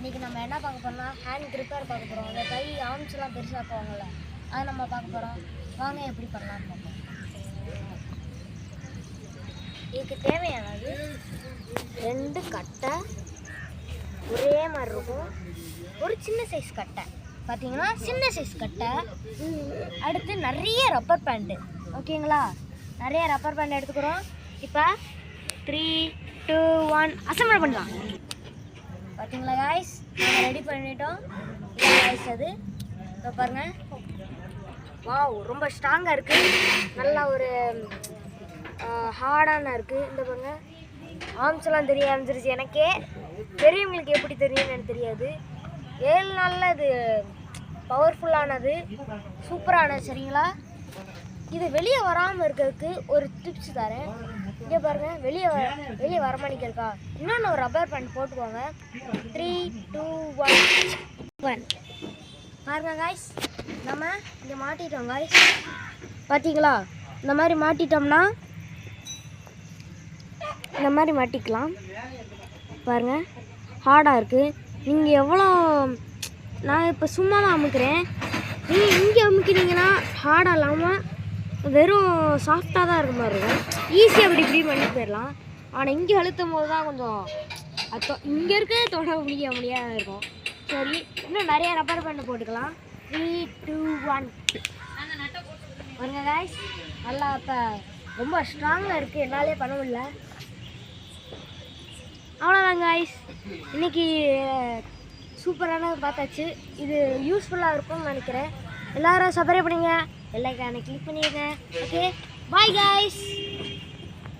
இன்றைக்கி நம்ம என்ன பார்க்க போகிறோம்னா ஹேண்ட் க்ரிப்பர் பார்க்க போகிறோம். அந்த கை ஆர்ம்ஸ்லாம் பெருசாக போவாங்கள்ல, அதை நம்ம பார்க்க போகிறோம். வாங்க எப்படி பண்ணலான்னு பார்ப்போம். இதுக்கு தேவையானது 2 கட்டை ஒரே மாதிரி இருக்கும். ஒரு சின்ன சைஸ் கட்டை பார்த்தீங்கன்னா சின்ன சைஸ் கட்டை. அடுத்து நிறைய ரப்பர் பேண்டு. ஓகேங்களா, நிறைய ரப்பர் பேண்ட் எடுத்துக்கிறோம். இப்போ 3, 2, 1 அசம்பிள் பண்ணலாம். பார்த்தீங்களா காய்ஸ், நாங்கள் ரெடி பண்ணிட்டோம். காய்ஸ் அது இப்போ பாருங்கள். வாவ், ரொம்ப ஸ்ட்ராங்காக இருக்குது. நல்லா ஒரு ஹார்டான இருக்குது. இந்த பாருங்கள், ஆர்ம்ஸ் எல்லாம் தெரிய ஆரம்பிச்சிருச்சு. எனக்கே பெரியவங்களுக்கு எப்படி தெரியும்னு எனக்கு தெரியாது. 7 நாளில் இது பவர்ஃபுல்லானது, சூப்பரானது. சரிங்களா, இது வெளியே வராமல் இருக்கிறதுக்கு ஒரு டிப்ஸ் தரேன். இங்கே பாருங்கள், வெளியே வரமாட்டேங்கா. இன்னொன்று ஒரு ரப்பர் பேண்ட் போட்டுக்கோங்க. 3, 2, 1 பாருங்கள் காய்ஸ், நம்ம இங்கே மாட்டிட்டோம் காய்ஸ். பார்த்தீங்களா, இந்த மாதிரி மாட்டிட்டோம்னா இந்த மாதிரி மாட்டிக்கலாம். பாருங்கள், ஹார்டாக இருக்குது. நீங்கள் எவ்வளோ, நான் இப்போ சும்மா தான் அமுக்கிறேன். நீங்கள் இங்கே அமுக்கினீங்கன்னா ஹார்டாக இல்லாமல் வெறும் சாஃப்டாக தான் இருக்க மாதிரி இருக்கும். ஈஸியாக இப்படி பண்ணிட்டு போயிடலாம். ஆனால் இங்கே அழுத்தும் போது தான் கொஞ்சம் இங்கே இருக்க தொட முடியாத இருக்கும். சரி, இன்னும் நிறைய ரப்பர் பேண்ட் போட்டுக்கலாம். 3, 2, 1 பாருங்க காய்ஸ், நல்லா இப்போ ரொம்ப ஸ்ட்ராங்காக இருக்குது. என்னாலே பண்ண முடியல. அவ்வளோதான் காய்ஸ், இன்றைக்கி சூப்பரானது பார்த்தாச்சு. இது யூஸ்ஃபுல்லாக இருக்கும்னு நினைக்கிறேன். எல்லோரும் சப்ஸ்கிரைப் பண்ணுங்க, பெல் ஐகானை கிளிக் பண்ணிடுங்க. Okay, bye guys.